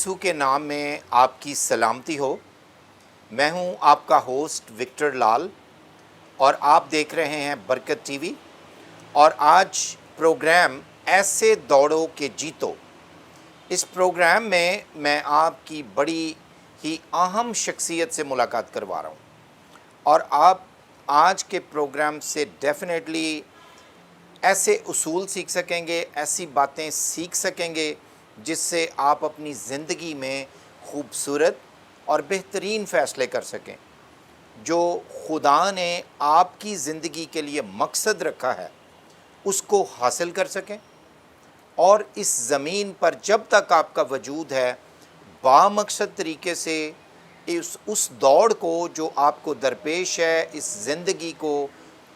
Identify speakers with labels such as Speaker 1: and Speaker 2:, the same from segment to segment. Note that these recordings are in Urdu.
Speaker 1: یسوع کے نام میں آپ کی سلامتی ہو۔ میں ہوں آپ کا ہوسٹ وکٹر لال اور آپ دیکھ رہے ہیں برکت ٹی وی، اور آج پروگرام ایسے دوڑو کہ جیتو۔ اس پروگرام میں آپ کی بڑی ہی اہم شخصیت سے ملاقات کروا رہا ہوں، اور آپ آج کے پروگرام سے ڈیفینیٹلی ایسے اصول سیکھ سکیں گے، ایسی باتیں سیکھ سکیں گے جس سے آپ اپنی زندگی میں خوبصورت اور بہترین فیصلے کر سکیں۔ جو خدا نے آپ کی زندگی کے لیے مقصد رکھا ہے اس کو حاصل کر سکیں، اور اس زمین پر جب تک آپ کا وجود ہے بامقصد طریقے سے اس دوڑ کو جو آپ کو درپیش ہے، اس زندگی کو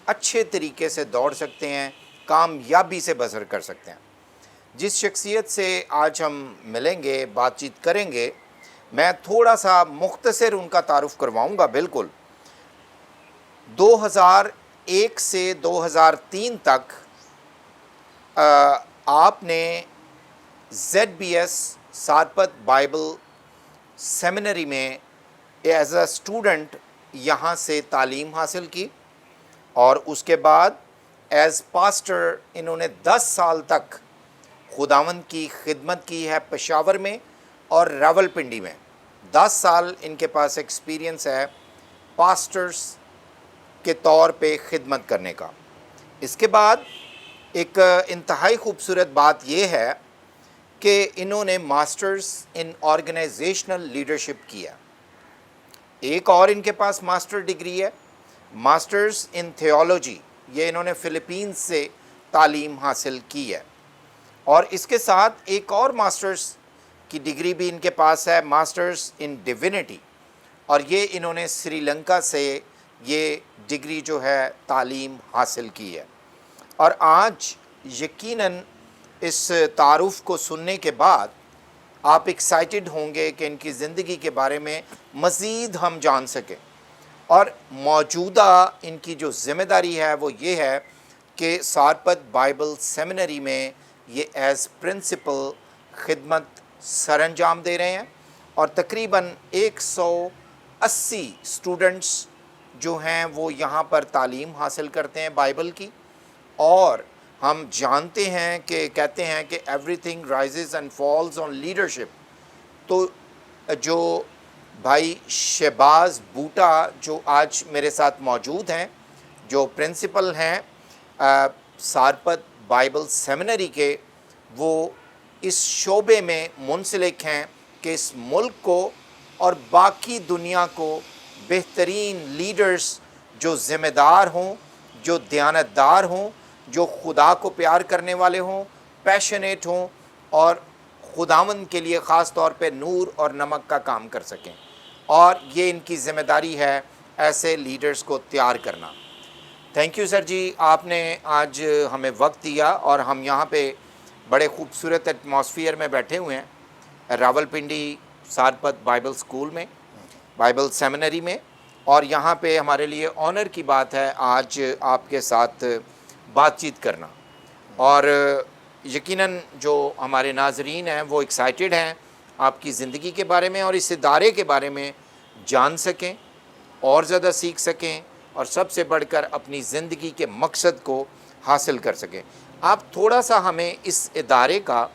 Speaker 1: اچھے طریقے سے دوڑ سکتے ہیں، کامیابی سے بسر کر سکتے ہیں۔ جس شخصیت سے آج ہم ملیں گے، بات چیت کریں گے، میں تھوڑا سا مختصر ان کا تعارف کرواؤں گا۔ بالکل 2001 سے 2003 تک آپ نے ZBS سارپت بائبل سیمینری میں ایز اے اسٹوڈنٹ یہاں سے تعلیم حاصل کی، اور اس کے بعد ایز پاسٹر انہوں نے 10 سال تک خداوند کی خدمت کی ہے پشاور میں اور راولپنڈی میں۔ 10 سال ان کے پاس ایکسپیرینس ہے پاسٹرز کے طور پہ خدمت کرنے کا۔ اس کے بعد ایک انتہائی خوبصورت بات یہ ہے کہ انہوں نے ماسٹرز ان آرگنائزیشنل لیڈرشپ کیا۔ ایک اور ان کے پاس ماسٹر ڈگری ہے، ماسٹرز ان تھیولوجی، یہ انہوں نے فلپینز سے تعلیم حاصل کی ہے۔ اور اس کے ساتھ ایک اور ماسٹرز کی ڈگری بھی ان کے پاس ہے، ماسٹرز ان ڈیوینٹی، اور یہ انہوں نے سری لنکا سے یہ ڈگری جو ہے تعلیم حاصل کی ہے۔ اور آج یقیناً اس تعارف کو سننے کے بعد آپ ایکسائٹڈ ہوں گے کہ ان کی زندگی کے بارے میں مزید ہم جان سکیں، اور موجودہ ان کی جو ذمہ داری ہے وہ یہ ہے کہ سارپت بائبل سیمینری میں یہ ایز پرنسپل خدمت سر انجام دے رہے ہیں، اور تقریباً 180 اسٹوڈنٹس جو ہیں وہ یہاں پر تعلیم حاصل کرتے ہیں بائبل کی۔ اور ہم جانتے ہیں کہ کہتے ہیں کہ everything rises and falls on leadership, تو جو بھائی شہباز بوٹا جو آج میرے ساتھ موجود ہیں، جو پرنسپل ہیں سارپت بائبل سیمینری کے، وہ اس شعبے میں منسلک ہیں کہ اس ملک کو اور باقی دنیا کو بہترین لیڈرز جو ذمہ دار ہوں، جو دیانتدار ہوں، جو خدا کو پیار کرنے والے ہوں، پیشنیٹ ہوں، اور خداوند کے لیے خاص طور پہ نور اور نمک کا کام کر سکیں، اور یہ ان کی ذمہ داری ہے ایسے لیڈرز کو تیار کرنا۔ تھینک یو سر جی، آپ نے آج ہمیں وقت دیا، اور ہم یہاں پہ بڑے خوبصورت ایٹماسفیئر میں بیٹھے ہوئے ہیں راولپنڈی سارپت بائبل اسکول میں، بائبل سیمینری میں، اور یہاں پہ ہمارے لیے آنر کی بات ہے آج آپ کے ساتھ بات چیت کرنا۔ اور یقیناً جو ہمارے ناظرین ہیں وہ ایکسائٹڈ ہیں آپ کی زندگی کے بارے میں، اور اس ادارے کے بارے میں جان سکیں اور زیادہ سیکھ سکیں، اور سب سے بڑھ کر اپنی زندگی کے مقصد کو حاصل کر سکیں۔ آپ تھوڑا سا ہمیں اس ادارے کا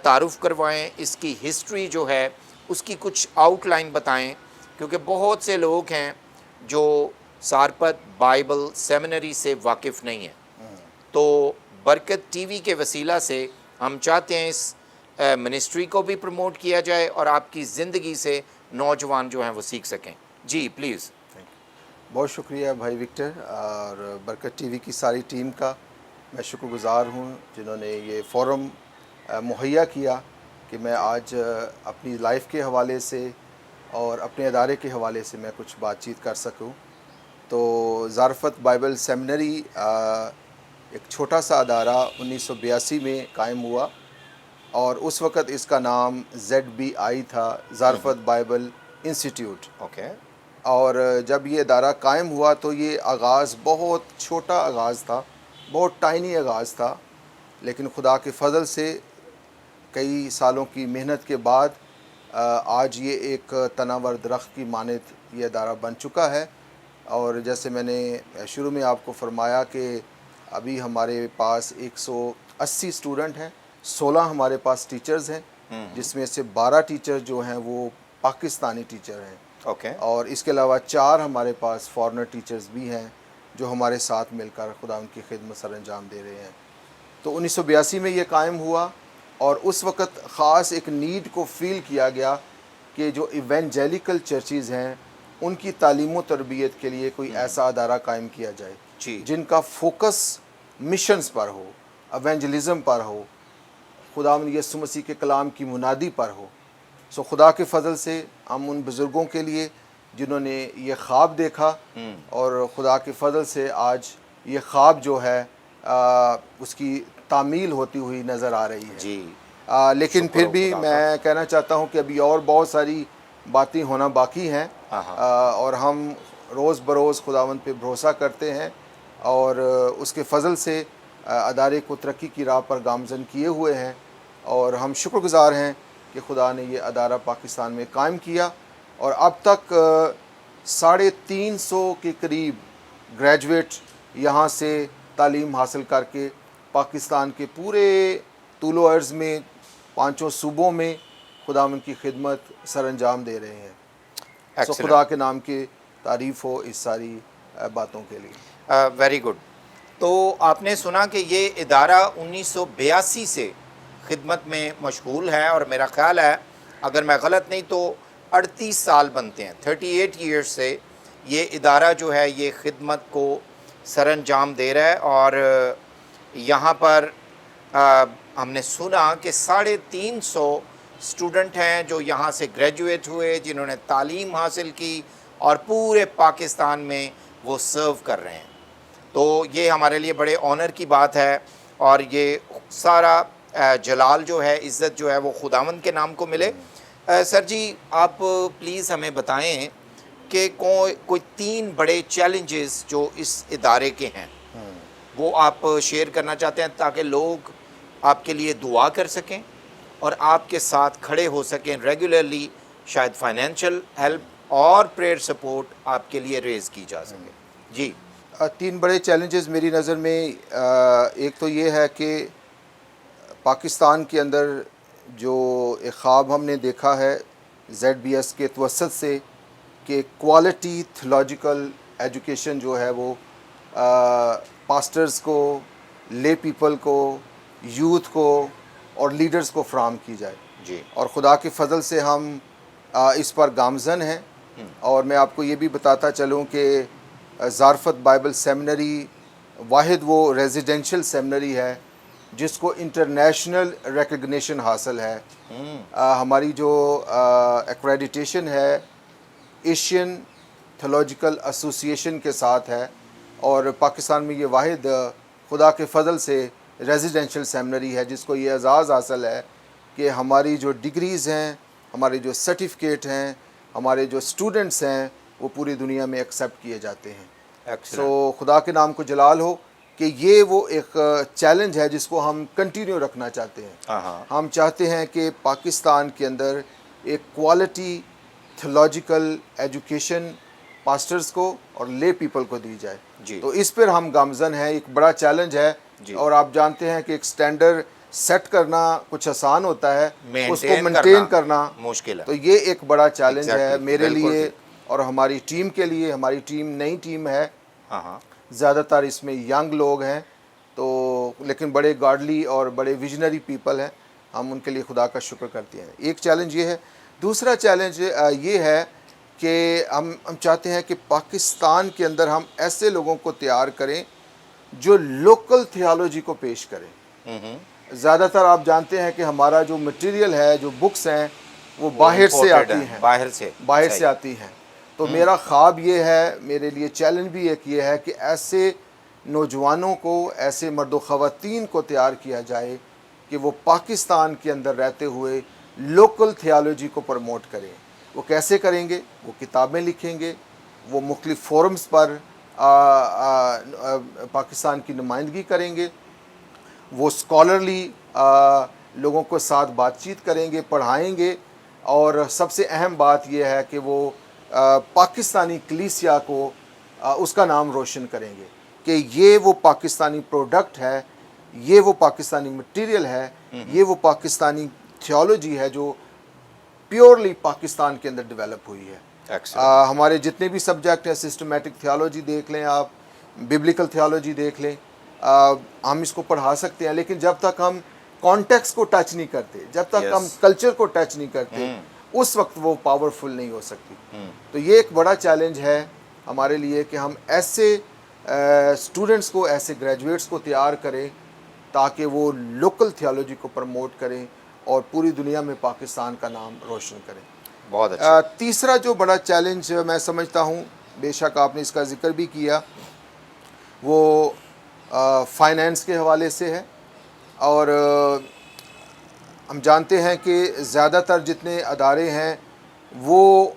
Speaker 1: تعارف کروائیں، اس کی ہسٹری جو ہے اس کی کچھ آؤٹ لائن بتائیں، کیونکہ بہت سے لوگ ہیں جو سارپت بائبل سیمینری سے واقف نہیں ہیں۔ تو برکت ٹی وی کے وسیلہ سے ہم چاہتے ہیں اس منسٹری کو بھی پروموٹ کیا جائے، اور آپ کی زندگی سے نوجوان جو ہیں وہ سیکھ سکیں۔ جی پلیز۔
Speaker 2: بہت شکریہ بھائی وکٹر، اور برکت ٹی وی کی ساری ٹیم کا میں شکر گزار ہوں جنہوں نے یہ فورم مہیا کیا کہ میں آج اپنی لائف کے حوالے سے اور اپنے ادارے کے حوالے سے میں کچھ بات چیت کر سکوں۔ تو سارپت بائبل سیمینری ایک چھوٹا سا ادارہ 1982 میں قائم ہوا، اور اس وقت اس کا نام ZBI تھا، سارپت بائبل انسٹیٹیوٹ۔
Speaker 1: اوکے۔
Speaker 2: اور جب یہ ادارہ قائم ہوا تو یہ آغاز بہت چھوٹا آغاز تھا، بہت ٹائنی آغاز تھا، لیکن خدا کے فضل سے کئی سالوں کی محنت کے بعد آج یہ ایک تناور درخت کی مانند یہ ادارہ بن چکا ہے، اور جیسے میں نے شروع میں آپ کو فرمایا کہ ابھی ہمارے پاس 180 اسٹوڈنٹ ہیں، 16 ہمارے پاس ٹیچرز ہیں، جس میں سے 12 ٹیچر جو ہیں وہ پاکستانی ٹیچر ہیں،
Speaker 1: اوکے،
Speaker 2: اور اس کے علاوہ 4 ہمارے پاس فارنر ٹیچرز بھی ہیں جو ہمارے ساتھ مل کر خدا ان کی خدمت سر انجام دے رہے ہیں۔ تو 1982 میں یہ قائم ہوا، اور اس وقت خاص ایک نیڈ کو فیل کیا گیا کہ جو ایونجیلیکل چرچز ہیں ان کی تعلیم و تربیت کے لیے کوئی ایسا ادارہ قائم کیا جائے
Speaker 1: جی،
Speaker 2: جن کا فوکس مشنز پر ہو، ایونجلزم پر ہو، خداوند یسوع مسیح کے کلام کی منادی پر ہو۔ سو خدا کے فضل سے ہم ان بزرگوں کے لیے جنہوں نے یہ خواب دیکھا، اور خدا کے فضل سے آج یہ خواب جو ہے اس کی تعمیل ہوتی ہوئی نظر آ رہی ہے۔
Speaker 1: جی،
Speaker 2: لیکن پھر بھی میں کہنا چاہتا ہوں کہ ابھی اور بہت ساری باتیں ہونا باقی ہیں، اور ہم روز بروز خداوند پہ بھروسہ کرتے ہیں، اور اس کے فضل سے ادارے کو ترقی کی راہ پر گامزن کیے ہوئے ہیں، اور ہم شکر گزار ہیں کہ خدا نے یہ ادارہ پاکستان میں قائم کیا، اور اب تک 350 کے قریب گریجویٹ یہاں سے تعلیم حاصل کر کے پاکستان کے پورے طول و عرض میں 5 صوبوں میں خداوند کی خدمت سر انجام دے رہے ہیں۔ خدا کے نام کی تعریف ہو اس ساری باتوں کے لیے۔
Speaker 1: Very good. تو آپ نے سنا کہ یہ ادارہ 1982 سے خدمت میں مشغول ہے، اور میرا خیال ہے اگر میں غلط نہیں تو 38 سال بنتے ہیں، 38 ایئرس سے یہ ادارہ جو ہے یہ خدمت کو سر انجام دے رہا ہے، اور یہاں پر ہم نے سنا کہ 350 اسٹوڈنٹ ہیں جو یہاں سے گریجویٹ ہوئے، جنہوں نے تعلیم حاصل کی اور پورے پاکستان میں وہ سرو کر رہے ہیں۔ تو یہ ہمارے لیے بڑے آنر کی بات ہے، اور یہ سارا جلال جو ہے، عزت جو ہے وہ خداوند کے نام کو ملے۔ سر جی آپ پلیز ہمیں بتائیں کہ کوئی 3 بڑے چیلنجز جو اس ادارے کے ہیں وہ آپ شیئر کرنا چاہتے ہیں تاکہ لوگ آپ کے لیے دعا کر سکیں اور آپ کے ساتھ کھڑے ہو سکیں ریگولرلی، شاید فائنینشیل ہیلپ اور پریئر سپورٹ آپ کے لیے ریز کی جا سکے۔ جی،
Speaker 2: 3 بڑے چیلنجز میری نظر میں، ایک تو یہ ہے کہ پاکستان کے اندر جو ایک خواب ہم نے دیکھا ہے ZBS کے توسط سے کہ کوالٹی تھیولوجیکل ایجوکیشن جو ہے وہ پاسٹرز کو، لے پیپل کو، یوتھ کو اور لیڈرز کو فراہم کی جائے،
Speaker 1: جی،
Speaker 2: اور خدا کے فضل سے ہم اس پر گامزن ہیں۔ اور میں آپ کو یہ بھی بتاتا چلوں کہ زارفت بائبل سیمنری واحد وہ ریزیڈینشل سیمنری ہے جس کو انٹرنیشنل ریکگنیشن حاصل ہے۔ ہماری جو ایکریڈیٹیشن ہے ایشین تھیولوجیکل ایسوسیشن کے ساتھ ہے، اور پاکستان میں یہ واحد خدا کے فضل سے ریزیڈینشل سیمنری ہے جس کو یہ اعزاز حاصل ہے کہ ہماری جو ڈگریز ہیں، ہمارے جو سرٹیفکیٹ ہیں، ہمارے جو اسٹوڈنٹس ہیں وہ پوری دنیا میں ایکسیپٹ کیے جاتے ہیں۔ سو خدا کے نام کو جلال ہو کہ یہ وہ ایک چیلنج ہے جس کو ہم کنٹینیو رکھنا چاہتے ہیں۔ ہم چاہتے ہیں کہ پاکستان کے اندر ایک کوالٹی تھیولوجیکل ایجوکیشن پاسٹرز کو اور لے پیپل کو دی جائے۔ تو اس پر ہم گامزن ہیں، ایک بڑا چیلنج ہے، اور آپ جانتے ہیں کہ ایک سٹینڈرڈ سیٹ کرنا کچھ آسان ہوتا ہے، اس کو مینٹین کرنا
Speaker 1: مشکل ہے۔
Speaker 2: تو یہ ایک بڑا چیلنج ہے میرے لیے اور ہماری ٹیم کے لیے۔ ہماری ٹیم نئی ٹیم ہے، زیادہ تر اس میں ینگ لوگ ہیں، تو لیکن بڑے گاڈلی اور بڑے ویژنری پیپل ہیں، ہم ان کے لیے خدا کا شکر کرتے ہیں۔ ایک چیلنج یہ ہے۔ دوسرا چیلنج یہ ہے کہ ہم چاہتے ہیں کہ پاکستان کے اندر ہم ایسے لوگوں کو تیار کریں جو لوکل تھیالوجی کو پیش کریں۔ زیادہ تر آپ جانتے ہیں کہ ہمارا جو مٹیریل ہے، جو بکس ہیں وہ باہر سے آتی ہیں، باہر سے آتی ہیں۔ تو میرا خواب یہ ہے، میرے لیے چیلنج بھی ایک یہ ہے کہ ایسے نوجوانوں کو، ایسے مرد و خواتین کو تیار کیا جائے کہ وہ پاکستان کے اندر رہتے ہوئے لوکل تھیالوجی کو پروموٹ کریں۔ وہ کیسے کریں گے؟ وہ کتابیں لکھیں گے، وہ مختلف فورمز پر پاکستان کی نمائندگی کریں گے، وہ اسکالرلی لوگوں کو ساتھ بات چیت کریں گے، پڑھائیں گے، اور سب سے اہم بات یہ ہے کہ وہ پاکستانی کلیسیا کو اس کا نام روشن کریں گے کہ یہ وہ پاکستانی پروڈکٹ ہے، یہ وہ پاکستانی مٹیریل ہے، یہ وہ پاکستانی تھیولوجی ہے جو پیورلی پاکستان کے اندر ڈیولپ ہوئی ہے۔ ہمارے جتنے بھی سبجیکٹ ہیں، سسٹمیٹک تھیولوجی دیکھ لیں آپ، ببلیکل تھیولوجی دیکھ لیں، ہم اس کو پڑھا سکتے ہیں، لیکن جب تک ہم کانٹیکس کو ٹچ نہیں کرتے، جب تک ہم کلچر کو ٹچ نہیں کرتے، اس وقت وہ پاورفل نہیں ہو سکتی۔ تو یہ ایک بڑا چیلنج ہے ہمارے لیے کہ ہم ایسے اسٹوڈنٹس کو، ایسے گریجویٹس کو تیار کریں تاکہ وہ لوکل تھیولوجی کو پروموٹ کریں اور پوری دنیا میں پاکستان کا نام روشن کریں۔
Speaker 1: بہت اچھا۔
Speaker 2: تیسرا جو بڑا چیلنج میں سمجھتا ہوں، بے شک آپ نے اس کا ذکر بھی کیا، وہ فائنینس کے حوالے سے ہے، اور ہم جانتے ہیں کہ زیادہ تر جتنے ادارے ہیں وہ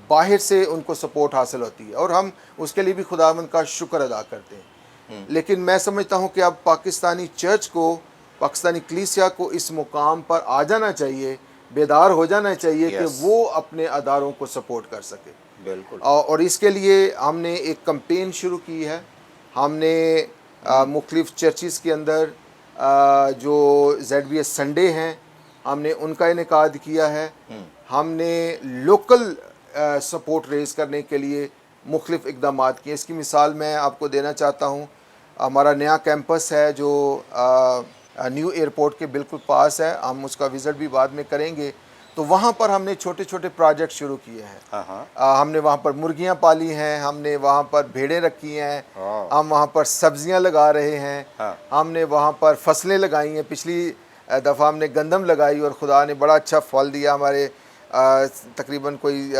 Speaker 2: باہر سے ان کو سپورٹ حاصل ہوتی ہے، اور ہم اس کے لیے بھی خداوند کا شکر ادا کرتے ہیں، لیکن میں سمجھتا ہوں کہ اب پاکستانی چرچ کو، پاکستانی کلیسیا کو اس مقام پر آ جانا چاہیے، بیدار ہو جانا چاہیے کہ وہ اپنے اداروں کو سپورٹ کر سکے۔
Speaker 1: بالکل۔
Speaker 2: اور اس کے لیے ہم نے ایک کمپین شروع کی ہے، ہم نے مختلف چرچز کے اندر جو ZBS سنڈے ہیں، ہم نے ان کا انعقاد کیا ہے، ہم نے لوکل سپورٹ ریز کرنے کے لیے مختلف اقدامات کیے۔ اس کی مثال میں آپ کو دینا چاہتا ہوں، ہمارا نیا کیمپس ہے جو نیو ایئرپورٹ کے بالکل پاس ہے، ہم اس کا وزٹ بھی بعد میں کریں گے، تو وہاں پر ہم نے چھوٹے چھوٹے پروجیکٹ شروع کیے ہیں۔ ہم نے وہاں پر مرغیاں پالی ہیں، ہم نے وہاں پر بھیڑیں رکھی ہیں، ہم وہاں پر سبزیاں لگا رہے ہیں، ہم نے وہاں پر فصلیں لگائی ہیں۔ پچھلی دفعہ ہم نے گندم لگائی اور خدا نے بڑا اچھا پھل دیا، ہمارے تقریباً کوئی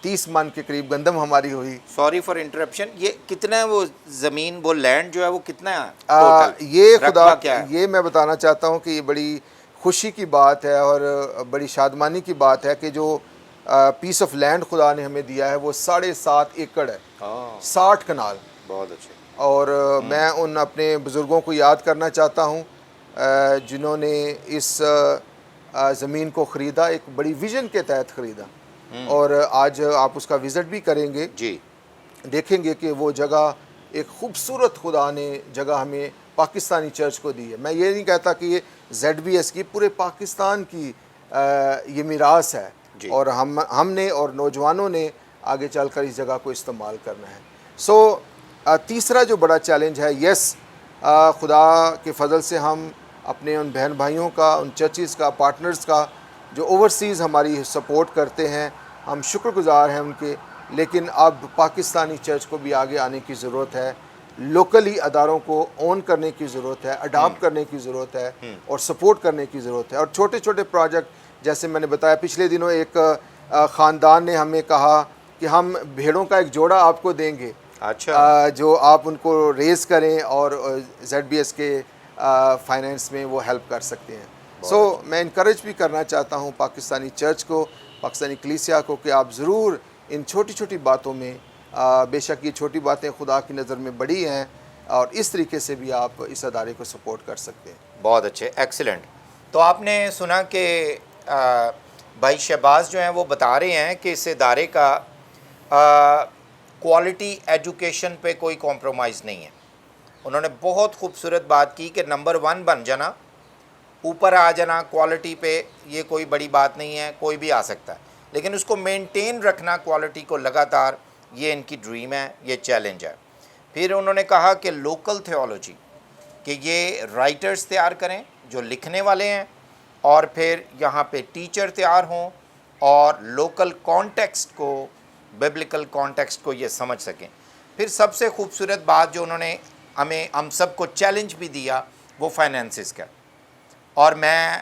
Speaker 2: 30 من کے قریب گندم ہماری ہوئی۔
Speaker 1: سوری فار انٹرپشن، یہ کتنا ہے وہ زمین، وہ لینڈ جو ہے وہ کتنا ہے ٹوٹل؟
Speaker 2: یہ
Speaker 1: رقبہ کیا ہے؟
Speaker 2: یہ میں بتانا چاہتا ہوں کہ یہ بڑی خوشی کی بات ہے اور بڑی شادمانی کی بات ہے کہ جو پیس آف لینڈ خدا نے ہمیں دیا ہے وہ 7.5 ایکڑ ہے، 60 کنال۔
Speaker 1: بہت اچھے۔
Speaker 2: اور میں ان اپنے بزرگوں کو یاد کرنا چاہتا ہوں جنہوں نے اس زمین کو خریدا، ایک بڑی ویژن کے تحت خریدا، اور آج آپ اس کا وزٹ بھی کریں گے،
Speaker 1: جی،
Speaker 2: دیکھیں گے کہ وہ جگہ ایک خوبصورت خدا نے جگہ ہمیں پاکستانی چرچ کو دی ہے۔ میں یہ نہیں کہتا کہ یہ ZBS کی، پورے پاکستان کی یہ میراث ہے، اور ہم نے اور نوجوانوں نے آگے چل کر اس جگہ کو استعمال کرنا ہے۔ تیسرا جو بڑا چیلنج ہے، خدا کے فضل سے ہم اپنے ان بہن بھائیوں کا، ان چرچز کا، پارٹنرز کا جو اوورسیز ہماری سپورٹ کرتے ہیں، ہم شکر گزار ہیں ان کے، لیکن اب پاکستانی چرچ کو بھی آگے آنے کی ضرورت ہے، لوکلی اداروں کو اون کرنے کی ضرورت ہے، اڈاپٹ کرنے کی ضرورت ہے، اور سپورٹ کرنے کی ضرورت ہے۔ اور چھوٹے چھوٹے پروجیکٹ، جیسے میں نے بتایا پچھلے دنوں ایک خاندان نے ہمیں کہا کہ ہم بھیڑوں کا ایک جوڑا آپ کو دیں گے،
Speaker 1: اچھا،
Speaker 2: جو آپ ان کو ریز کریں اور ZBS کے فائنینس میں وہ ہیلپ کر سکتے ہیں۔ میں انکریج بھی کرنا چاہتا ہوں پاکستانی چرچ کو، پاکستانی کلیسیا کو، کہ آپ ضرور ان چھوٹی چھوٹی باتوں میں، بے شک یہ چھوٹی باتیں خدا کی نظر میں بڑی ہیں، اور اس طریقے سے بھی آپ اس ادارے کو سپورٹ کر سکتے ہیں۔
Speaker 1: بہت اچھے، ایکسیلنٹ۔ تو آپ نے سنا کہ بھائی شہباز جو ہیں وہ بتا رہے ہیں کہ اس ادارے کا کوالٹی ایجوکیشن پہ کوئی کمپرومائز نہیں ہے۔ انہوں نے بہت خوبصورت بات کی کہ نمبر 1 بن جانا، اوپر آ جانا کوالٹی پہ، یہ کوئی بڑی بات نہیں ہے، کوئی بھی آ سکتا ہے، لیکن اس کو مینٹین رکھنا کوالٹی کو لگاتار، یہ ان کی ڈریم ہے، یہ چیلنج ہے۔ پھر انہوں نے کہا کہ لوکل تھیولوجی، کہ یہ رائٹرز تیار کریں جو لکھنے والے ہیں، اور پھر یہاں پہ ٹیچر تیار ہوں اور لوکل کانٹیکسٹ کو، ببلیکل کانٹیکسٹ کو یہ سمجھ سکیں۔ پھر سب سے خوبصورت بات جو انہوں نے ہم سب کو چیلنج بھی دیا، وہ فائنینسز کا۔ اور میں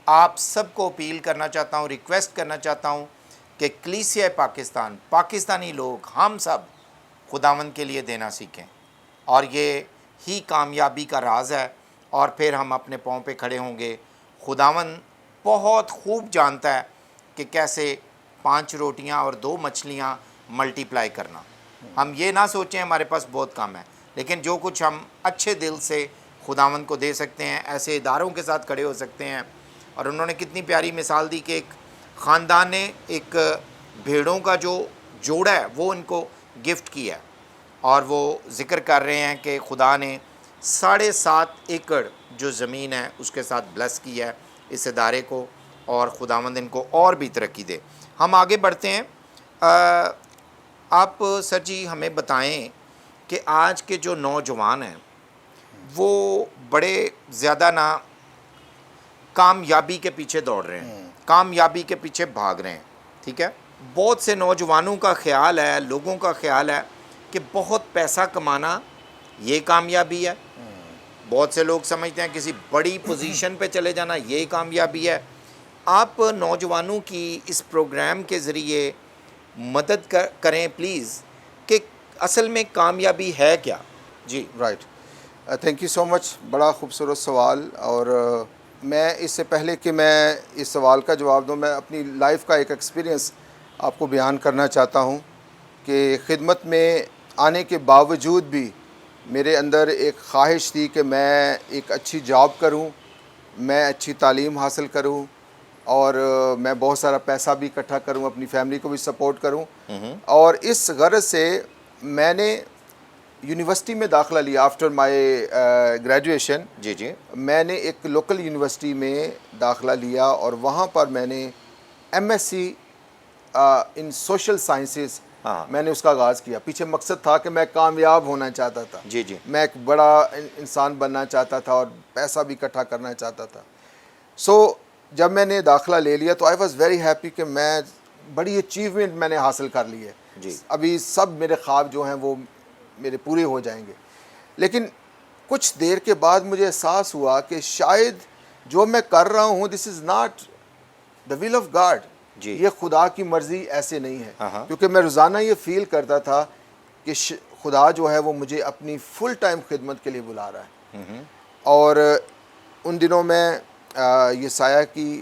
Speaker 1: آپ سب کو اپیل کرنا چاہتا ہوں، ریکویسٹ کرنا چاہتا ہوں کہ کلیسیا پاکستان، پاکستانی لوگ، ہم سب خداوند کے لیے دینا سیکھیں، اور یہ ہی کامیابی کا راز ہے، اور پھر ہم اپنے پاؤں پہ کھڑے ہوں گے۔ خداوند بہت خوب جانتا ہے کہ کیسے 5 روٹیاں اور 2 مچھلیاں ملٹی پلائی کرنا۔ ہم یہ نہ سوچیں ہمارے پاس بہت کم ہے، لیکن جو کچھ ہم اچھے دل سے خداوند کو دے سکتے ہیں، ایسے اداروں کے ساتھ کھڑے ہو سکتے ہیں۔ اور انہوں نے کتنی پیاری مثال دی کہ ایک خاندان نے ایک بھیڑوں کا جو جوڑا ہے وہ ان کو گفٹ کیا ہے، اور وہ ذکر کر رہے ہیں کہ خدا نے 7.5 ایکڑ جو زمین ہے اس کے ساتھ بلیس کیا ہے اس ادارے کو، اور خداوند ان کو اور بھی ترقی دے۔ ہم آگے بڑھتے ہیں۔ آپ سر جی ہمیں بتائیں کہ آج کے جو نوجوان ہیں وہ بڑے زیادہ نا کامیابی کے پیچھے دوڑ رہے ہیں، کامیابی کے پیچھے بھاگ رہے ہیں، ٹھیک ہے؟ بہت سے نوجوانوں کا خیال ہے، لوگوں کا خیال ہے کہ بہت پیسہ کمانا یہ کامیابی ہے، بہت سے لوگ سمجھتے ہیں کسی بڑی پوزیشن پہ چلے جانا یہ کامیابی ہے۔ آپ نوجوانوں کی اس پروگرام کے ذریعے مدد کریں پلیز کہ اصل میں کامیابی ہے کیا؟ جی
Speaker 2: رائٹ، تھینک یو سو مچ، بڑا خوبصورت سوال۔ اور میں اس سے پہلے کہ میں اس سوال کا جواب دوں، میں اپنی لائف کا ایک ایکسپیرینس آپ کو بیان کرنا چاہتا ہوں کہ خدمت میں آنے کے باوجود بھی میرے اندر ایک خواہش تھی کہ میں ایک اچھی جاب کروں، میں اچھی تعلیم حاصل کروں، اور میں بہت سارا پیسہ بھی اکٹھا کروں، اپنی فیملی کو بھی سپورٹ کروں۔ اور اس غرض سے میں نے یونیورسٹی میں داخلہ لیا آفٹر مائی گریجویشن۔
Speaker 1: جی جی
Speaker 2: میں نے ایک لوکل یونیورسٹی میں داخلہ لیا اور وہاں پر میں نے ایم ایس سی ان سوشل سائنسز میں نے اس کا آغاز کیا۔ پیچھے مقصد تھا کہ میں کامیاب ہونا چاہتا تھا،
Speaker 1: جی جی
Speaker 2: میں ایک بڑا انسان بننا چاہتا تھا اور پیسہ بھی اکٹھا کرنا چاہتا تھا۔ سو جب میں نے داخلہ لے لیا تو آئی واز ویری ہیپی کہ میں بڑی اچیومنٹ میں نے حاصل کر لی ہے،
Speaker 1: جی
Speaker 2: ابھی سب میرے خواب جو ہیں وہ میرے پورے ہو جائیں گے۔ لیکن کچھ دیر کے بعد مجھے احساس ہوا کہ شاید جو میں کر رہا ہوں this is not the will of God,
Speaker 1: جی
Speaker 2: یہ خدا کی مرضی ایسے نہیں ہے،
Speaker 1: ہاں
Speaker 2: کیونکہ میں روزانہ یہ فیل کرتا تھا کہ خدا جو ہے وہ مجھے اپنی فل ٹائم خدمت کے لیے بلا رہا ہے۔ اور ان دنوں میں یسایہ کی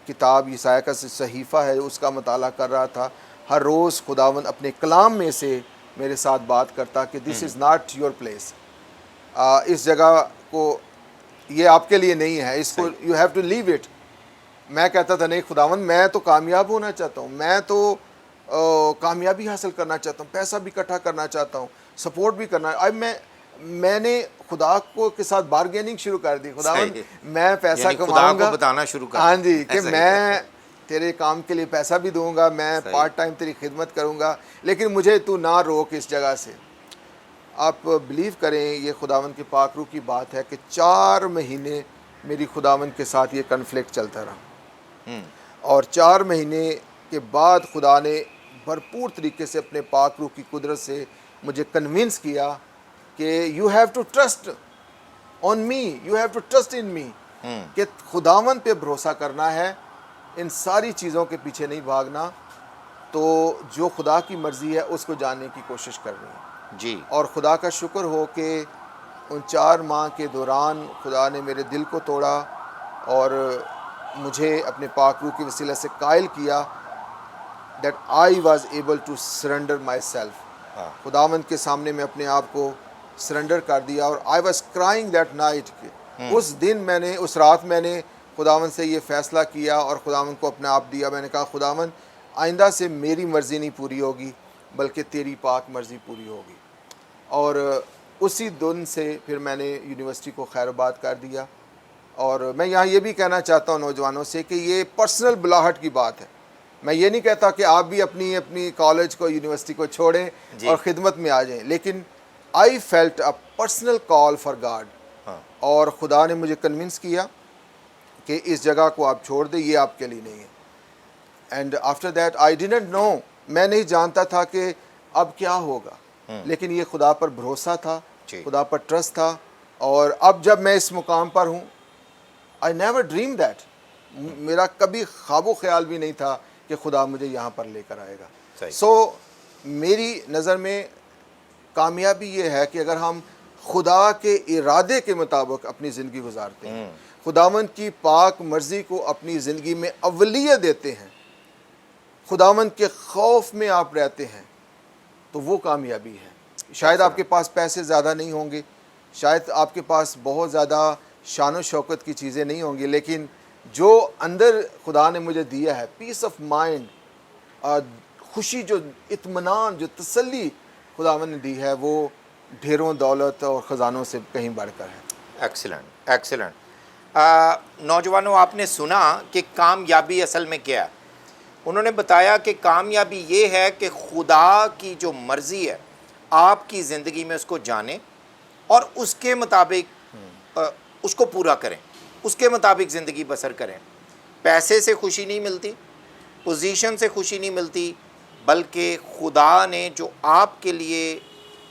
Speaker 2: کتاب، یسایہ کا صحیفہ ہے اس کا مطالعہ کر رہا تھا۔ ہر روز خداوند اپنے کلام میں سے میرے ساتھ بات کرتا کہ دس از ناٹ یور پلیس، اس جگہ کو یہ آپ کے لیے نہیں ہے، اس کو you have to leave it. میں کہتا تھا نہیں خداوند میں تو کامیاب ہونا چاہتا ہوں، میں تو کامیابی حاصل کرنا چاہتا ہوں، پیسہ بھی اکٹھا کرنا چاہتا ہوں، سپورٹ بھی کرنا۔ اب میں نے خدا کو کے ساتھ بارگیننگ شروع کر دی، خداوند میں پیسہ
Speaker 1: یعنی
Speaker 2: کماؤں
Speaker 1: خدا
Speaker 2: گا،
Speaker 1: کو بتانا شروع کر
Speaker 2: ہاں جی، کہ
Speaker 1: صحیح
Speaker 2: میں تیرے کام کے لیے پیسہ بھی دوں گا، میں پارٹ ٹائم تیری خدمت کروں گا، لیکن مجھے تو نہ روک اس جگہ سے۔ آپ بلیو کریں یہ خداوند کے پاک روح کی بات ہے کہ 4 مہینے میری خداوند کے ساتھ یہ کنفلکٹ چلتا رہا، اور 4 مہینے کے بعد خدا نے بھرپور طریقے سے اپنے پاک روح کی قدرت سے مجھے کنونس کیا کہ you have to trust on me, you have to trust in me, کہ خداوند پہ بھروسہ کرنا ہے، ان ساری چیزوں کے پیچھے نہیں بھاگنا، تو جو خدا کی مرضی ہے اس کو جاننے کی کوشش کرنی ہے۔
Speaker 1: جی
Speaker 2: اور خدا کا شکر ہو کہ ان 4 ماہ کے دوران خدا نے میرے دل کو توڑا اور مجھے اپنے پاک روح کے وسیلہ سے قائل کیا that I was able to surrender myself۔ خداوند کے سامنے میں اپنے آپ کو سرنڈر کر دیا، اور I was crying that night۔ اس دن میں نے، اس رات میں نے خداوند سے یہ فیصلہ کیا اور خداوند کو اپنا آپ دیا۔ میں نے کہا خداوند آئندہ سے میری مرضی نہیں پوری ہوگی بلکہ تیری پاک مرضی پوری ہوگی۔ اور اسی دن سے پھر میں نے یونیورسٹی کو خیر آباد کر دیا۔ اور میں یہاں یہ بھی کہنا چاہتا ہوں نوجوانوں سے کہ یہ پرسنل بلاہٹ کی بات ہے، میں یہ نہیں کہتا کہ آپ بھی اپنی کالج کو، یونیورسٹی کو چھوڑیں اور خدمت میں آ جائیں، لیکن I felt a personal call for God, اور خدا نے مجھے کنونس کیا کہ اس جگہ کو آپ چھوڑ دیں، یہ آپ کے لیے نہیں ہے۔ And after that I didn't know, میں نہیں جانتا تھا کہ اب کیا ہوگا، لیکن یہ خدا پر بھروسہ تھا، خدا پر ٹرسٹ تھا۔ اور اب جب میں اس مقام پر ہوں، آئی نیور ڈریم دیٹ، میرا کبھی خواب و خیال بھی نہیں تھا کہ خدا مجھے یہاں پر لے کر آئے گا۔ سو میری نظر میں کامیابی یہ ہے کہ اگر ہم خدا کے ارادے کے مطابق اپنی زندگی گزارتے ہیں، خداوند کی پاک مرضی کو اپنی زندگی میں اولیت دیتے ہیں، خداوند کے خوف میں آپ رہتے ہیں، تو وہ کامیابی ہے۔ شاید آپ کے پاس پیسے زیادہ نہیں ہوں گے، شاید آپ کے پاس بہت زیادہ شان و شوکت کی چیزیں نہیں ہوں گی، لیکن جو اندر خدا نے مجھے دیا ہے، پیس آف مائنڈ، خوشی، جو اطمینان، جو تسلی خداوند نے دی ہے، وہ ڈھیروں دولت اور خزانوں سے کہیں بڑھ کر ہے۔
Speaker 1: Excellent excellent. نوجوانوں، آپ نے سنا کہ کامیابی اصل میں کیا ہے۔ انہوں نے بتایا کہ کامیابی یہ ہے کہ خدا کی جو مرضی ہے آپ کی زندگی میں اس کو جانیں اور اس کے مطابق اس کو پورا کریں، اس کے مطابق زندگی بسر کریں۔ پیسے سے خوشی نہیں ملتی، پوزیشن سے خوشی نہیں ملتی، بلکہ خدا نے جو آپ کے لیے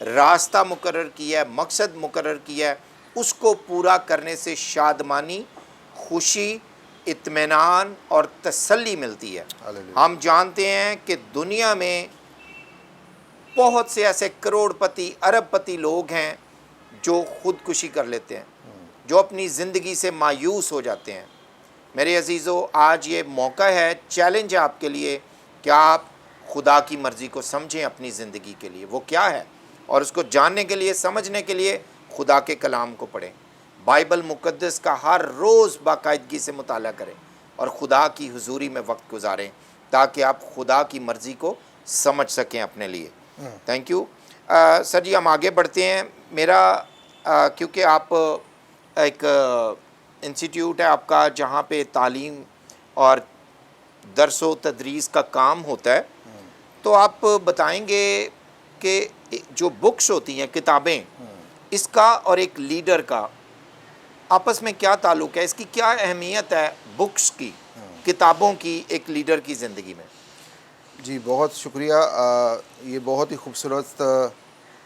Speaker 1: راستہ مقرر کیا ہے، مقصد مقرر کیا ہے، اس کو پورا کرنے سے شادمانی، خوشی، اطمینان اور تسلی ملتی ہے۔ ہم جانتے ہیں کہ دنیا میں بہت سے ایسے کروڑ پتی، ارب پتی لوگ ہیں جو خودکشی کر لیتے ہیں، جو اپنی زندگی سے مایوس ہو جاتے ہیں۔ میرے عزیزو، آج یہ موقع ہے، چیلنج ہے آپ کے لیے کہ آپ خدا کی مرضی کو سمجھیں اپنی زندگی کے لیے، وہ کیا ہے، اور اس کو جاننے کے لیے، سمجھنے کے لیے خدا کے کلام کو پڑھیں، بائبل مقدس کا ہر روز باقاعدگی سے مطالعہ کریں اور خدا کی حضوری میں وقت گزاریں تاکہ آپ خدا کی مرضی کو سمجھ سکیں اپنے لیے۔ تھینک یو سر جی۔ ہم آگے بڑھتے ہیں۔ میرا کیونکہ آپ ایک انسٹیٹیوٹ ہے آپ کا جہاں پہ تعلیم اور درس و تدریس کا کام ہوتا ہے، تو آپ بتائیں گے کہ جو بکس ہوتی ہیں، کتابیں، اس کا اور ایک لیڈر کا آپس میں کیا تعلق ہے، اس کی کیا اہمیت ہے، بکس کی، کتابوں کی ایک لیڈر کی زندگی میں؟
Speaker 2: جی بہت شکریہ، یہ بہت ہی خوبصورت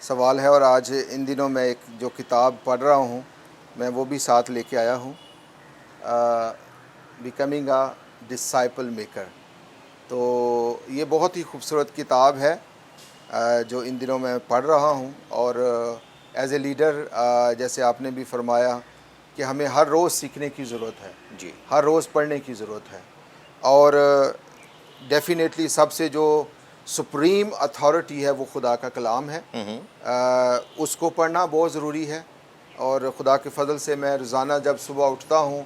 Speaker 2: سوال ہے، اور آج ان دنوں میں ایک جو کتاب پڑھ رہا ہوں میں وہ بھی ساتھ لے کے آیا ہوں، بیکمنگ اے ڈسائپل میکر۔ تو یہ بہت ہی خوبصورت کتاب ہے جو ان دنوں میں پڑھ رہا ہوں، اور ایز اے لیڈر جیسے آپ نے بھی فرمایا کہ ہمیں ہر روز سیکھنے کی ضرورت ہے،
Speaker 1: جی،
Speaker 2: ہر روز پڑھنے کی ضرورت ہے، اور ڈیفینیٹلی سب سے جو سپریم اتھارٹی ہے وہ خدا کا کلام ہے، اس کو پڑھنا بہت ضروری ہے۔ اور خدا کے فضل سے میں روزانہ جب صبح اٹھتا ہوں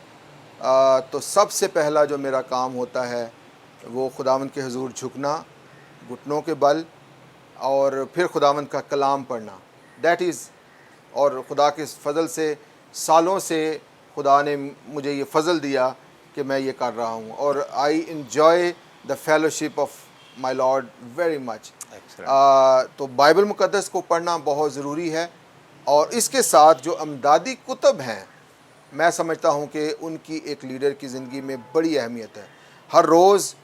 Speaker 2: تو سب سے پہلا جو میرا کام ہوتا ہے وہ خداوند کے حضور جھکنا گھٹنوں کے بل، اور پھر خداوند کا کلام پڑھنا، دیٹ از۔ اور خدا کے فضل سے سالوں سے خدا نے مجھے یہ فضل دیا کہ میں یہ کر رہا ہوں، اور I enjoy the fellowship of my lord very much. تو بائبل مقدس کو پڑھنا بہت ضروری ہے، اور اس کے ساتھ جو امدادی کتب ہیں میں سمجھتا ہوں کہ ان کی ایک لیڈر کی زندگی میں بڑی اہمیت ہے۔ ہر روز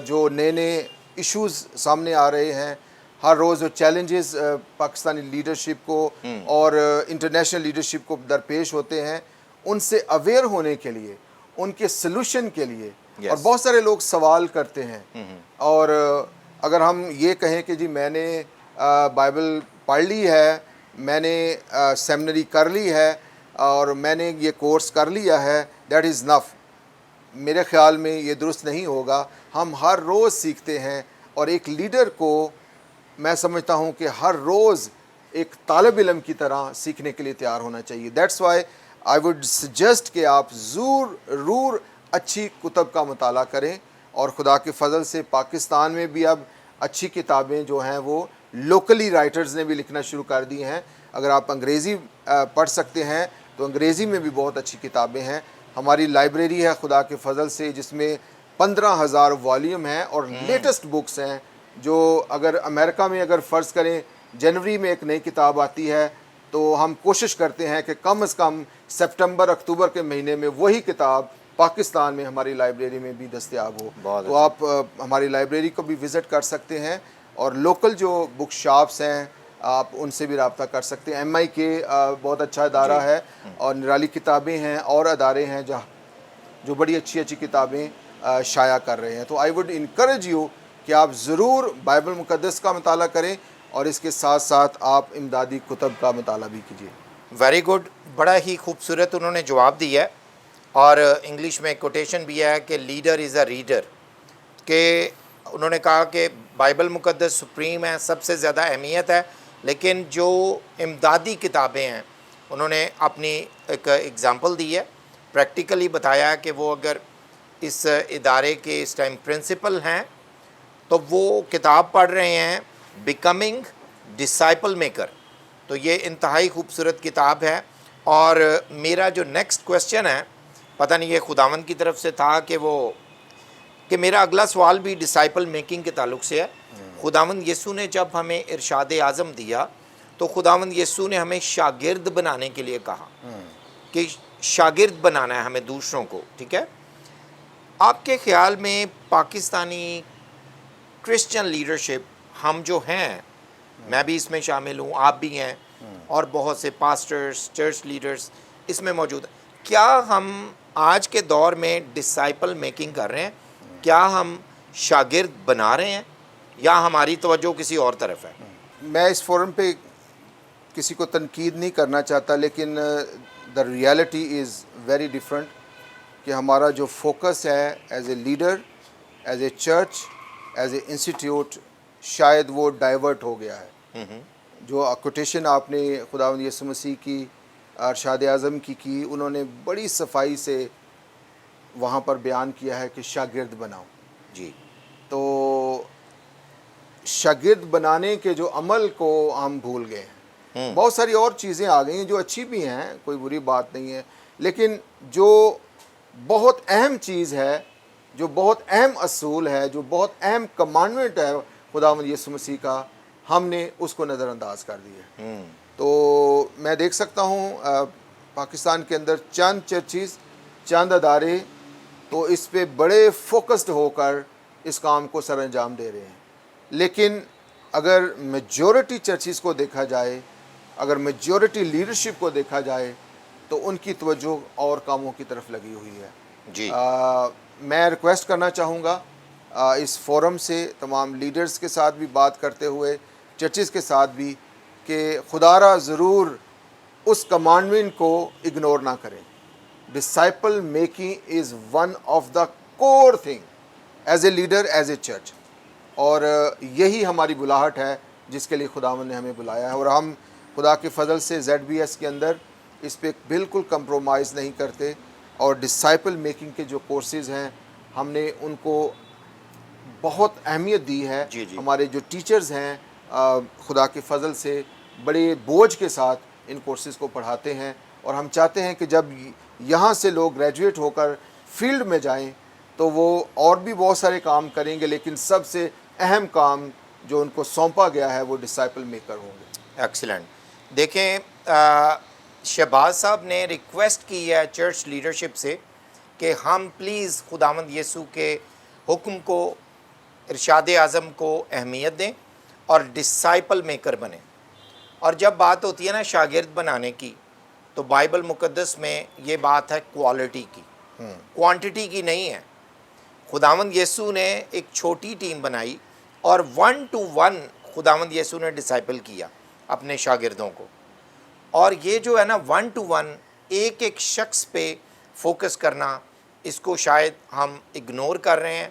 Speaker 2: جو نئے نئے ایشوز سامنے آ رہے ہیں، ہر روز جو چیلنجز پاکستانی لیڈرشپ کو اور انٹرنیشنل لیڈرشپ کو درپیش ہوتے ہیں، ان سے اویئر ہونے کے لیے، ان کے سلوشن کے لیے، اور بہت سارے لوگ سوال کرتے ہیں، اور اگر ہم یہ کہیں کہ جی میں نے بائبل پڑھ لی ہے، میں نے سیمنری کر لی ہے، اور میں نے یہ کورس کر لیا ہے، دیٹ از نف، میرے خیال میں یہ درست نہیں ہوگا۔ ہم ہر روز سیکھتے ہیں، اور ایک لیڈر کو میں سمجھتا ہوں کہ ہر روز ایک طالب علم کی طرح سیکھنے کے لیے تیار ہونا چاہیے۔ That's why I would suggest کہ آپ ضرور اچھی کتب کا مطالعہ کریں، اور خدا کے فضل سے پاکستان میں بھی اب اچھی کتابیں جو ہیں وہ لوکلی رائٹرز نے بھی لکھنا شروع کر دی ہیں۔ اگر آپ انگریزی پڑھ سکتے ہیں تو انگریزی میں بھی بہت اچھی کتابیں ہیں۔ ہماری لائبریری ہے خدا کے فضل سے، جس میں 15,000 والیوم ہیں، اور لیٹسٹ بکس ہیں، جو اگر امریکہ میں اگر فرض کریں جنوری میں ایک نئی کتاب آتی ہے تو ہم کوشش کرتے ہیں کہ کم از کم سپٹمبر اکتوبر کے مہینے میں وہی کتاب پاکستان میں ہماری لائبریری میں بھی دستیاب ہو۔ تو آپ ہماری لائبریری کو بھی وزٹ کر سکتے ہیں، اور لوکل جو بک شاپس ہیں آپ ان سے بھی رابطہ کر سکتے ہیں۔ MIK بہت اچھا ادارہ ہے، اور نرالی کتابیں ہیں، اور ادارے ہیں جو بڑی اچھی کتابیں شائع کر رہے ہیں۔ تو آئی وڈ انکریج یو کہ آپ ضرور بائبل مقدس کا مطالعہ کریں، اور اس کے ساتھ ساتھ آپ امدادی کتب کا مطالعہ بھی کیجیے۔
Speaker 1: ویری گڈ، بڑا ہی خوبصورت انہوں نے جواب دیا ہے، اور انگلش میں کوٹیشن بھی ہے کہ لیڈر از اے ریڈر، کہ انہوں نے کہا کہ بائبل مقدس سپریم ہے، سب سے زیادہ اہمیت ہے، لیکن جو امدادی کتابیں ہیں انہوں نے اپنی ایک ایگزامپل دی ہے، پریکٹیکلی بتایا کہ وہ اگر اس ادارے کے اس ٹائم پرنسپل ہیں تو وہ کتاب پڑھ رہے ہیں بیکمنگ ڈسائپل میکر. تو یہ انتہائی خوبصورت کتاب ہے. اور میرا جو نیکسٹ کویسچن ہے، پتہ نہیں یہ خداوند کی طرف سے تھا کہ میرا اگلا سوال بھی ڈسائپل میکنگ کے تعلق سے ہے. خداوند یسوع نے جب ہمیں ارشاد اعظم دیا تو خداوند یسوع نے ہمیں شاگرد بنانے کے لیے کہا کہ شاگرد بنانا ہے ہمیں دوسروں کو. ٹھیک ہے، آپ کے خیال میں پاکستانی کرسچن لیڈرشپ، ہم جو ہیں، میں بھی اس میں شامل ہوں، آپ بھی ہیں، اور بہت سے پاسٹرز، چرچ لیڈرز اس میں موجود ہیں، کیا ہم آج کے دور میں ڈسائپل میکنگ کر رہے ہیں؟ کیا ہم شاگرد بنا رہے ہیں یا ہماری توجہ کسی اور طرف ہے؟
Speaker 2: میں اس فورم پہ کسی کو تنقید نہیں کرنا چاہتا، لیکن the reality is very different کہ ہمارا جو فوکس ہے as a leader, as a church, as a institute, شاید وہ ڈائیورٹ ہو گیا ہے. جو کوٹیشن آپ نے خداوند یسوع مسیح کی ارشاد اعظم کی انہوں نے بڑی صفائی سے وہاں پر بیان کیا ہے کہ شاگرد بناؤ.
Speaker 1: جی.
Speaker 2: تو شاگرد بنانے کے جو عمل کو ہم بھول گئے ہیں. بہت ساری اور چیزیں آ گئی ہیں جو اچھی بھی ہیں، کوئی بری بات نہیں ہے، لیکن جو بہت اہم چیز ہے، جو بہت اہم اصول ہے، جو بہت اہم کمانڈمنٹ ہے خداوند یسوع مسیح کا، ہم نے اس کو نظر انداز کر دیا. تو میں دیکھ سکتا ہوں پاکستان کے اندر چند چرچز، چند ادارے تو اس پہ بڑے فوکسڈ ہو کر اس کام کو سر انجام دے رہے ہیں. لیکن اگر میجورٹی چرچز کو دیکھا جائے، اگر میجورٹی لیڈرشپ کو دیکھا جائے تو ان کی توجہ اور کاموں کی طرف لگی ہوئی ہے.
Speaker 1: جی.
Speaker 2: میں ریکویسٹ کرنا چاہوں گا اس فورم سے تمام لیڈرز کے ساتھ بھی بات کرتے ہوئے، چرچز کے ساتھ بھی، کہ خدا را ضرور اس کمانڈمنٹ کو اگنور نہ کریں. Disciple making is one of the core thing as a leader, as a church. اور یہی ہماری بلاہٹ ہے جس کے لیے خداوند نے ہمیں بلایا ہے، اور ہم خدا کے فضل سے ZBS کے اندر اس پہ بالکل کمپرومائز نہیں کرتے. اور ڈسائپل میکنگ کے جو کورسز ہیں ہم نے ان کو بہت اہمیت دی ہے.
Speaker 1: جی جی.
Speaker 2: ہمارے جو ٹیچرز ہیں خدا کے فضل سے بڑے بوجھ کے ساتھ ان کورسز کو پڑھاتے ہیں، اور ہم چاہتے ہیں کہ جب یہاں سے لوگ گریجویٹ ہو کر فیلڈ میں جائیں تو وہ اور بھی بہت سارے کام کریں گے، لیکن سب سے اہم کام جو ان کو سونپا گیا ہے وہ ڈسائپل میکر ہوں گے.
Speaker 1: ایکسیلنٹ. دیکھیں، شہباز صاحب نے ریکویسٹ کی ہے چرچ لیڈرشپ سے کہ ہم پلیز خداوند یسوع کے حکم کو، ارشاد اعظم کو اہمیت دیں اور ڈسائپل میکر بنیں. اور جب بات ہوتی ہے نا شاگرد بنانے کی، تو بائبل مقدس میں یہ بات ہے کوالٹی کی، کوانٹٹی کی نہیں ہے. خداوند یسوع نے ایک چھوٹی ٹیم بنائی اور 1 to 1 خداوند یسوع نے ڈسائپل کیا اپنے شاگردوں کو. اور یہ جو ہے نا 1 to 1 ایک ایک شخص پہ فوکس کرنا، اس کو شاید ہم اگنور کر رہے ہیں،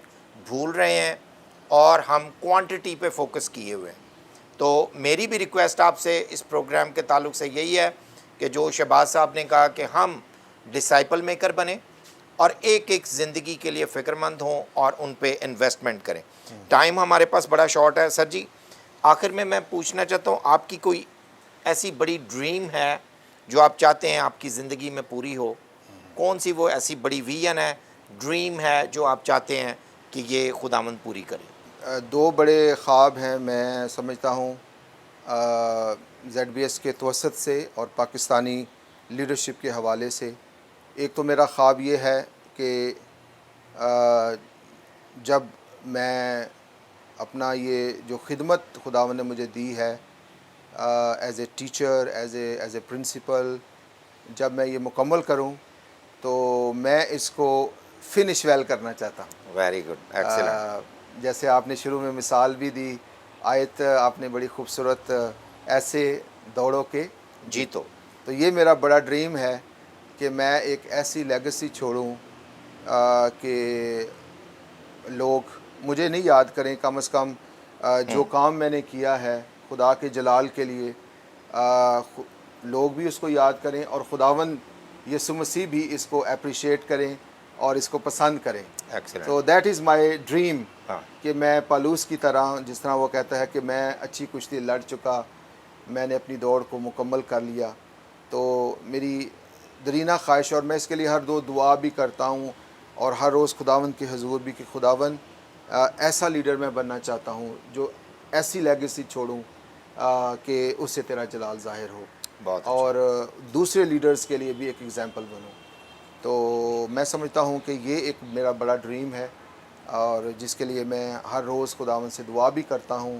Speaker 1: بھول رہے ہیں، اور ہم کوانٹٹی پہ فوکس کیے ہوئے ہیں. تو میری بھی ریکویسٹ آپ سے اس پروگرام کے تعلق سے یہی ہے کہ جو شہباز صاحب نے کہا کہ ہم ڈسائپل میکر بنیں اور ایک ایک زندگی کے لیے فکر مند ہوں اور ان پہ انویسٹمنٹ کریں. ٹائم ہمارے پاس بڑا شارٹ ہے. سر جی، آخر میں پوچھنا چاہتا ہوں، آپ کی کوئی ایسی بڑی ڈریم ہے جو آپ چاہتے ہیں آپ کی زندگی میں پوری ہو؟ کون سی وہ ایسی بڑی ویژن ہے، ڈریم ہے جو آپ چاہتے ہیں کہ یہ خداوند پوری کرے؟
Speaker 2: دو بڑے خواب ہیں میں سمجھتا ہوں ZBS کے توسط سے اور پاکستانی لیڈرشپ کے حوالے سے. ایک تو میرا خواب یہ ہے کہ جب میں اپنا یہ جو خدمت خداوند نے مجھے دی ہے as a teacher, as a principle, جب میں یہ مکمل کروں تو میں اس کو فنش ویل کرنا چاہتا ہوں.
Speaker 1: Very good, excellent.
Speaker 2: جیسے آپ نے شروع میں مثال بھی دی، آیت آپ نے بڑی خوبصورت، ایسے دوڑو کے
Speaker 1: جیتو.
Speaker 2: تو یہ میرا بڑا ڈریم ہے کہ میں ایک ایسی لیگسی چھوڑوں کہ لوگ مجھے نہیں یاد کریں، کم از کم جو کام میں نے کیا ہے خدا کے جلال کے لیے لوگ بھی اس کو یاد کریں، اور خداوند یسوع مسیح بھی اس کو اپریشیٹ کریں اور اس کو پسند کریں.
Speaker 1: ایکسلنٹ.
Speaker 2: تو دیٹ از مائی ڈریم
Speaker 1: ہاں
Speaker 2: کہ میں پالوس کی طرح، جس طرح وہ کہتا ہے کہ میں اچھی کشتی لڑ چکا، میں نے اپنی دوڑ کو مکمل کر لیا. تو میری درینہ خواہش، اور میں اس کے لیے ہر دعا بھی کرتا ہوں اور ہر روز خداوند کے حضور بھی کہ خداوند ایسا لیڈر میں بننا چاہتا ہوں جو ایسی لیگیسی چھوڑوں کہ اس سے تیرا جلال ظاہر ہو،
Speaker 1: بہت اچھا.
Speaker 2: اور دوسرے لیڈرز کے لیے بھی ایک ایگزامپل بنوں. تو میں سمجھتا ہوں کہ یہ ایک میرا بڑا ڈریم ہے، اور جس کے لیے میں ہر روز خداوند سے دعا بھی کرتا ہوں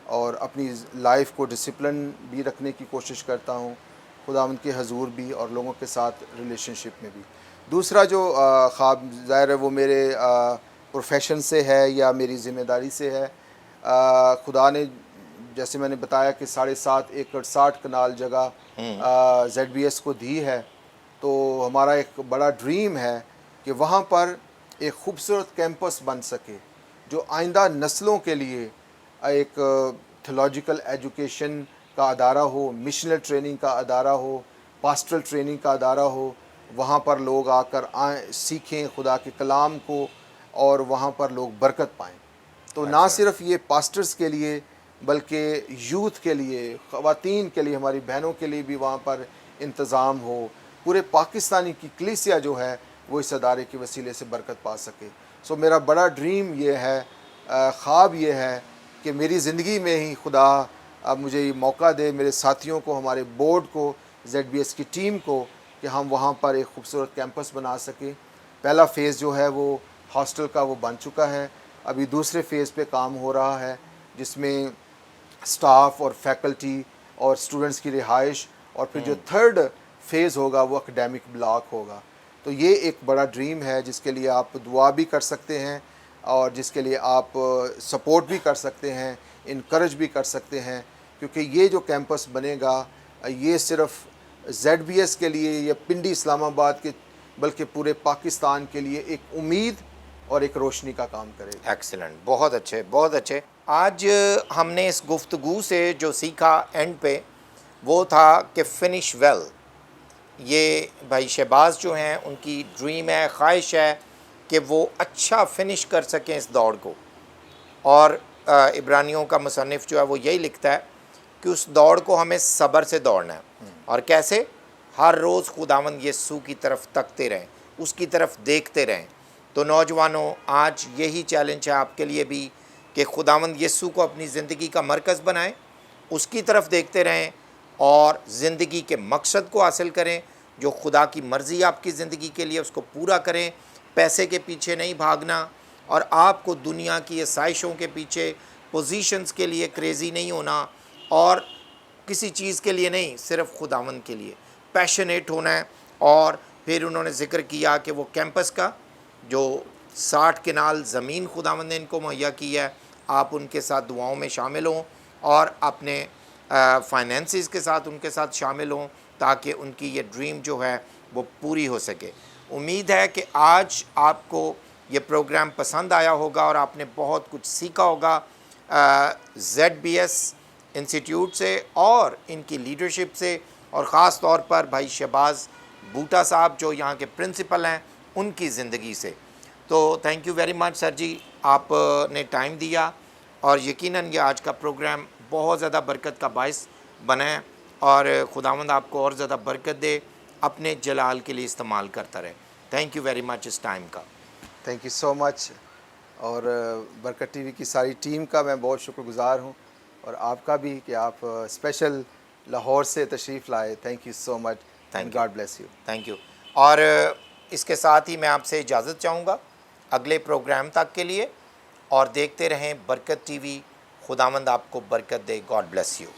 Speaker 2: اور اپنی لائف کو ڈسپلن بھی رکھنے کی کوشش کرتا ہوں، خداوند کے حضور بھی اور لوگوں کے ساتھ ریلیشن شپ میں بھی. دوسرا جو خواب ظاہر ہے وہ میرے پروفیشن سے ہے یا میری ذمہ داری سے ہے. خدا نے جیسے میں نے بتایا کہ 7.5 ایکڑ 60 کنال جگہ ZBS کو دی ہے، تو ہمارا ایک بڑا ڈریم ہے کہ وہاں پر ایک خوبصورت کیمپس بن سکے جو آئندہ نسلوں کے لیے ایک تھیولوجیکل ایجوکیشن کا ادارہ ہو، مشنل ٹریننگ کا ادارہ ہو، پاسٹرل ٹریننگ کا ادارہ ہو. وہاں پر لوگ آ کر سیکھیں خدا کے کلام کو، اور وہاں پر لوگ برکت پائیں. تو نہ صرف یہ پاسٹرز کے لیے بلکہ یوتھ کے لیے، خواتین کے لیے، ہماری بہنوں کے لیے بھی وہاں پر انتظام ہو. پورے پاکستانی کی کلیسیا جو ہے وہ اس ادارے کے وسیلے سے برکت پا سکے. سو میرا بڑا ڈریم یہ ہے، خواب یہ ہے کہ میری زندگی میں ہی خدا اب مجھے یہ موقع دے، میرے ساتھیوں کو، ہمارے بورڈ کو، ZBS کی ٹیم کو، کہ ہم وہاں پر ایک خوبصورت کیمپس بنا سکیں. پہلا فیز جو ہے وہ ہاسٹل کا وہ بن چکا ہے، ابھی دوسرے فیز پہ کام ہو رہا ہے جس میں سٹاف اور فیکلٹی اور اسٹوڈنٹس کی رہائش، اور پھر جو تھرڈ فیز ہوگا وہ اکیڈیمک بلاک ہوگا. تو یہ ایک بڑا ڈریم ہے جس کے لیے آپ دعا بھی کر سکتے ہیں اور جس کے لیے آپ سپورٹ بھی کر سکتے ہیں، انکریج بھی کر سکتے ہیں، کیونکہ یہ جو کیمپس بنے گا یہ صرف ZBS کے لیے یا پنڈی اسلام آباد کے بلکہ پورے پاکستان کے لیے ایک امید اور ایک روشنی کا کام کرے گا.
Speaker 1: ایکسلنٹ. بہت اچھے، بہت اچھے. آج ہم نے اس گفتگو سے جو سیکھا اینڈ پہ وہ تھا کہ فنش ویل. یہ بھائی شہباز جو ہیں ان کی ڈریم ہے، خواہش ہے کہ وہ اچھا فنش کر سکیں اس دوڑ کو. اور عبرانیوں کا مصنف جو ہے وہ یہی لکھتا ہے کہ اس دوڑ کو ہمیں صبر سے دوڑنا ہے. اور کیسے؟ ہر روز خداوند یسوع کی طرف تکتے رہیں، اس کی طرف دیکھتے رہیں. تو نوجوانوں، آج یہی چیلنج ہے آپ کے لیے بھی کہ خداوند یسوع کو اپنی زندگی کا مرکز بنائیں، اس کی طرف دیکھتے رہیں اور زندگی کے مقصد کو حاصل کریں. جو خدا کی مرضی آپ کی زندگی کے لیے اس کو پورا کریں. پیسے کے پیچھے نہیں بھاگنا، اور آپ کو دنیا کی آسائشوں کے پیچھے، پوزیشنز کے لیے کریزی نہیں ہونا، اور کسی چیز کے لیے نہیں، صرف خداوند کے لیے پیشنیٹ ہونا ہے. اور پھر انہوں نے ذکر کیا کہ وہ کیمپس کا جو 60 کنال زمین خداوند نے ان کو مہیا کی ہے، آپ ان کے ساتھ دعاؤں میں شامل ہوں اور اپنے فائنینسز کے ساتھ ان کے ساتھ شامل ہوں تاکہ ان کی یہ ڈریم جو ہے وہ پوری ہو سکے. امید ہے کہ آج آپ کو یہ پروگرام پسند آیا ہوگا اور آپ نے بہت کچھ سیکھا ہوگا ZBS انسٹیٹیوٹ سے اور ان کی لیڈرشپ سے، اور خاص طور پر بھائی شہباز بوٹا صاحب جو یہاں کے پرنسپل ہیں ان کی زندگی سے. تو تھینک یو ویری مچ سر جی، آپ نے ٹائم دیا، اور یقیناً یہ آج کا پروگرام بہت زیادہ برکت کا باعث بنا ہے، اور خداوند آپ کو اور زیادہ برکت دے، اپنے جلال کے لیے استعمال کرتا رہے. تھینک یو ویری مچ اس ٹائم کا.
Speaker 2: Thank you so much. اور برکت ٹی وی کی ساری ٹیم کا میں بہت شکر گزار ہوں، اور آپ کا بھی کہ آپ اسپیشل لاہور سے تشریف لائے. Thank you so much. God bless you.
Speaker 1: Thank you. اور اس کے ساتھ ہی میں آپ سے اجازت چاہوں گا اگلے پروگرام تک کے لیے، اور دیکھتے رہیں برکت ٹی وی. خداوند آپ کو برکت دے. God bless you.